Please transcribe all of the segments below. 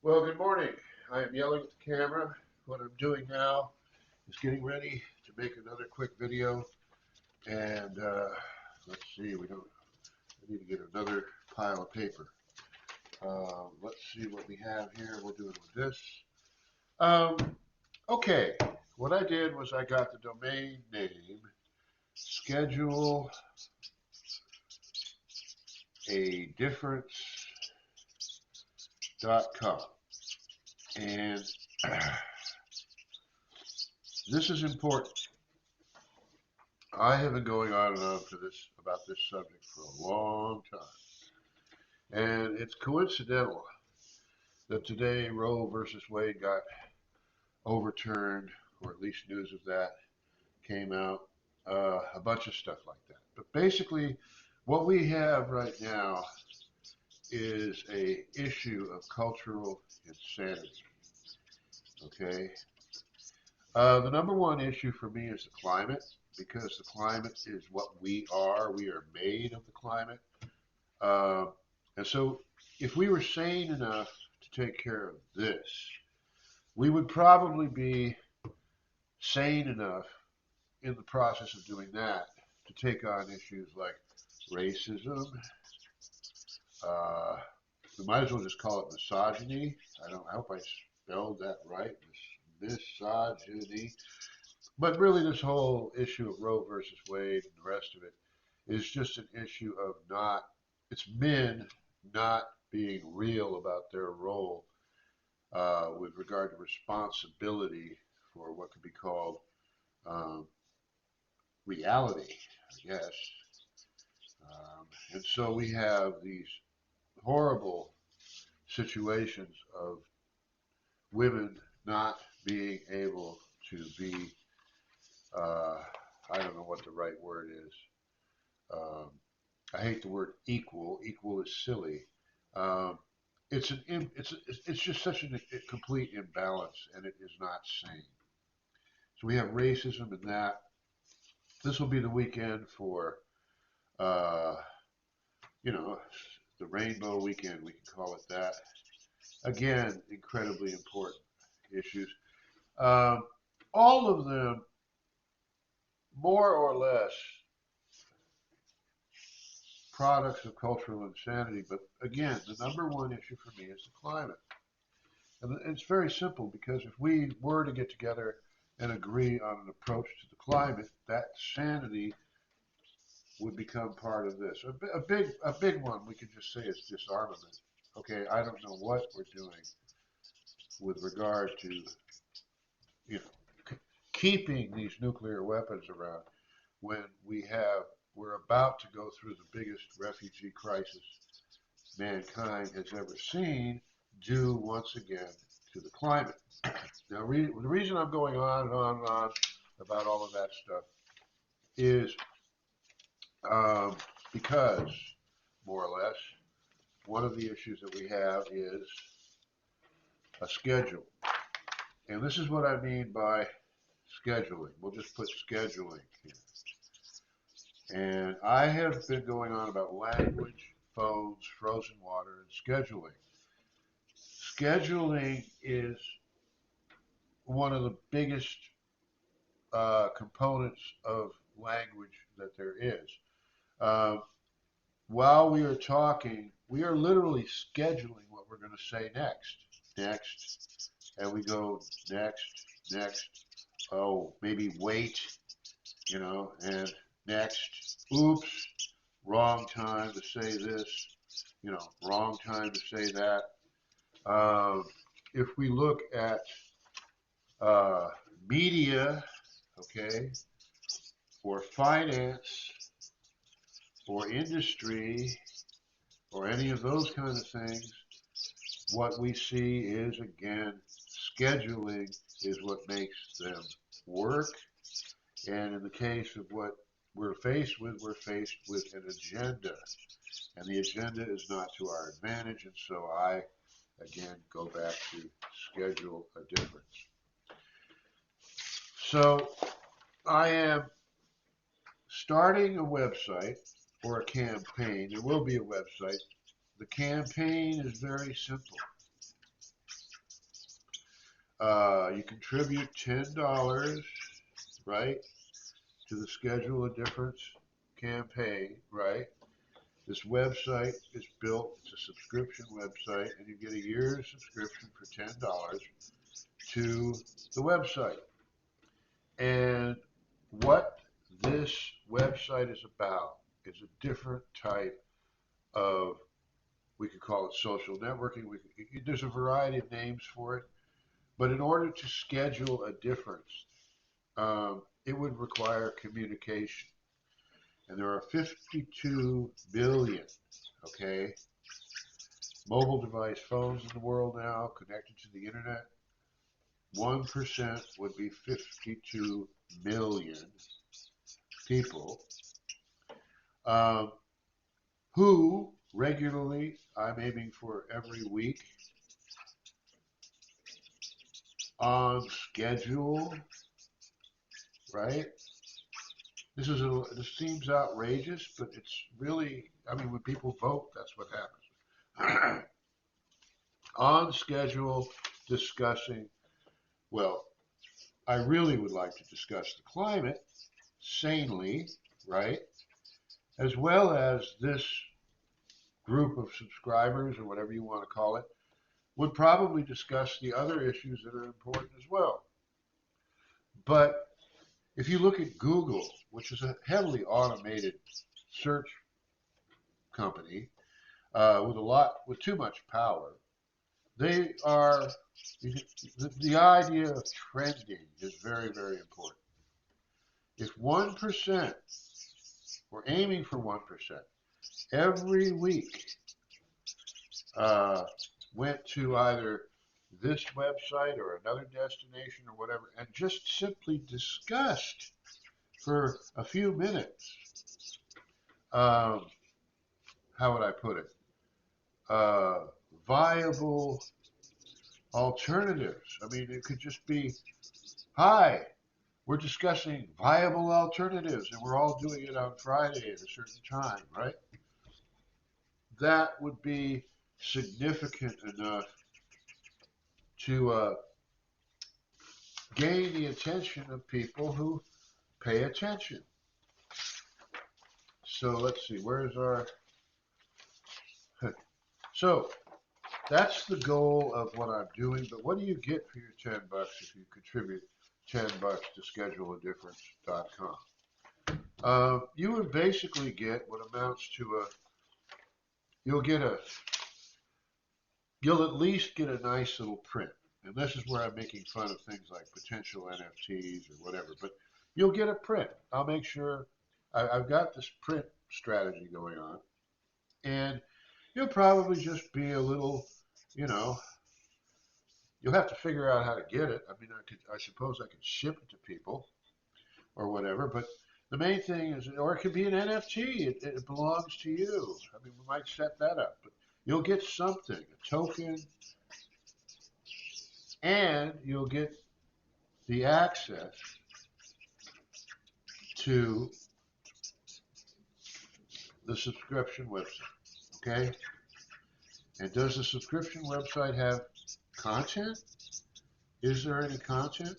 Well, good morning. I am yelling at the camera. What I'm doing now is getting ready to make another quick video. And let's see, I need to get another pile of paper. Let's see what we have here. We're doing with this. Um, okay, what I did was I got the domain name schedule a difference.com. And this is important. I have been going on and on about this subject for a long time. And it's coincidental that today Roe versus Wade got overturned, or at least news of that came out, a bunch of stuff like that. But basically, what we have right now is a issue of cultural insanity. Okay, the number one issue for me is the climate, because the climate is what we are. We are made of the climate. Uh, and so, if we were sane enough to take care of this, we would probably be sane enough in the process of doing that to take on issues like racism. Uh, we might as well just call it misogyny. I hope I spelled that right. Misogyny. But really, this whole issue of Roe versus Wade and the rest of it is just an issue of it's men not being real about their role with regard to responsibility for what could be called um, reality, I guess. And so we have these horrible situations of women not being able to be, uh, I don't know what the right word is. Um, I hate the word equal. Equal is silly. Um, it's just such a complete imbalance, and it is not sane. So we have racism in that. This will be the weekend for, uh, you know, the rainbow weekend. We can call it that. Again, incredibly important issues. Um, all of them, more or less, products of cultural insanity. But again, the number one issue for me is the climate. And it's very simple, because if we were to get together and agree on an approach to the climate, that sanity would become part of this. A big one we could just say is disarmament. Okay, I don't know what we're doing with regard to, you know, keeping these nuclear weapons around when we're about to go through the biggest refugee crisis mankind has ever seen, due once again to the climate. Now, the reason I'm going on and on and on about all of that stuff is um, because, more or less, one of the issues that we have is a schedule. And this is what I mean by scheduling. We'll just put scheduling here. And I have been going on about language, phones, frozen water, and scheduling. Scheduling is one of the biggest components of language that there is. Um, while we are talking, we are literally scheduling what we're going to say next. Next. And we go next, next. Oh, maybe wait, and next. Oops, wrong time to say this, wrong time to say that. Um, if we look at uh, media, okay, or finance, or industry, or any of those kind of things, what we see is, again, scheduling is what makes them work. And in the case of what we're faced with an agenda. And the agenda is not to our advantage. And so I, again, go back to schedule a difference. So I am starting a website or a campaign. There will be a website. The campaign is very simple. You contribute $10, right, to the Schedule a Difference campaign, right? This website is built, it's a subscription website, and you get a year's subscription for $10 to the website. And what this website is about is a different type of, we could call it social networking. There's a variety of names for it. But in order to schedule a difference, it would require communication. And there are 52 billion, okay, mobile device phones in the world now connected to the internet. 1% would be 52 million people um, who regularly, I'm aiming for every week, on schedule, right? This seems outrageous, but it's really, I mean, when people vote, that's what happens. On schedule, discussing, well, I really would like to discuss the climate sanely, right? As well as this group of subscribers, or whatever you want to call it, would probably discuss the other issues that are important as well. But if you look at Google, which is a heavily automated search company with too much power, they are the idea of trending is very, very important. If 1%, we're aiming for 1%, every week uh, went to either this website or another destination or whatever, and just simply discussed for a few minutes, um, how would I put it, uh, viable alternatives. I mean, it could just be, hi, we're discussing viable alternatives, and we're all doing it on Friday at a certain time, right? That would be significant enough to gain the attention of people who pay attention. So let's see, where's our. So that's the goal of what I'm doing, but what do you get for your $10 if you contribute $10 to scheduleadifference.com? You would basically get what amounts to you'll get a, you'll at least get a nice little print. And this is where I'm making fun of things like potential NFTs or whatever, but you'll get a print. I'll make sure I've got this print strategy going on, and you'll probably just be a little, you know, you'll have to figure out how to get it. I mean, I suppose I could ship it to people or whatever, but the main thing is, or it could be an NFT. It belongs to you. I mean, we might set that up, but you'll get something, a token, and you'll get the access to the subscription website. Okay? And does the subscription website have content? Is there any content?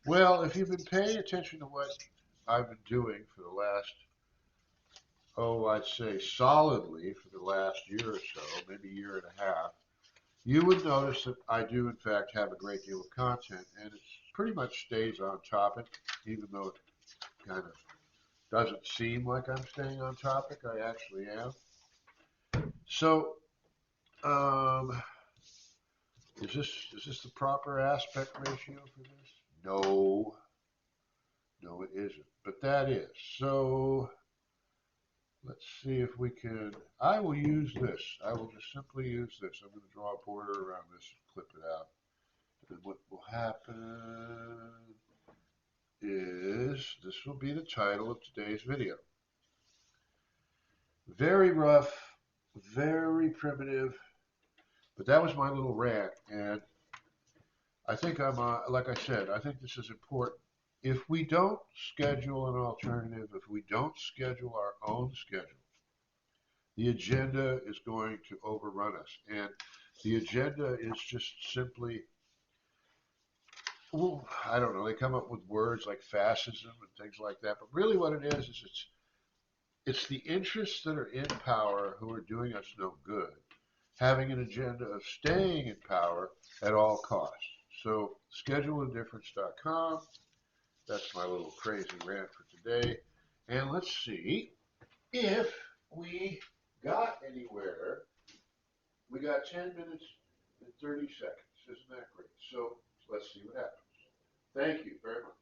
Well, if you've been paying attention to what I've been doing for the last, I'd say solidly for the last year or so, maybe year and a half, you would notice that I do, in fact, have a great deal of content, and it pretty much stays on topic, even though it kind of doesn't seem like I'm staying on topic. I actually am. So, um, is this the proper aspect ratio for this? No, no, it isn't. But that is. So, let's see if we can. I will use this. I will just simply use this. I'm going to draw a border around this and clip it out. And what will happen is this will be the title of today's video. Very rough, very primitive, but that was my little rant. And I think like I said, I think this is important. If we don't schedule an alternative, if we don't schedule our own schedule, the agenda is going to overrun us. And the agenda is just simply well, I don't know. They come up with words like fascism and things like that. But really, what it is it's the interests that are in power who are doing us no good, having an agenda of staying in power at all costs. So, scheduleindifference.com. That's my little crazy rant for today. And let's see if we got anywhere. We got 10 minutes and 30 seconds. Isn't that great? So let's see what happens. Thank you very much.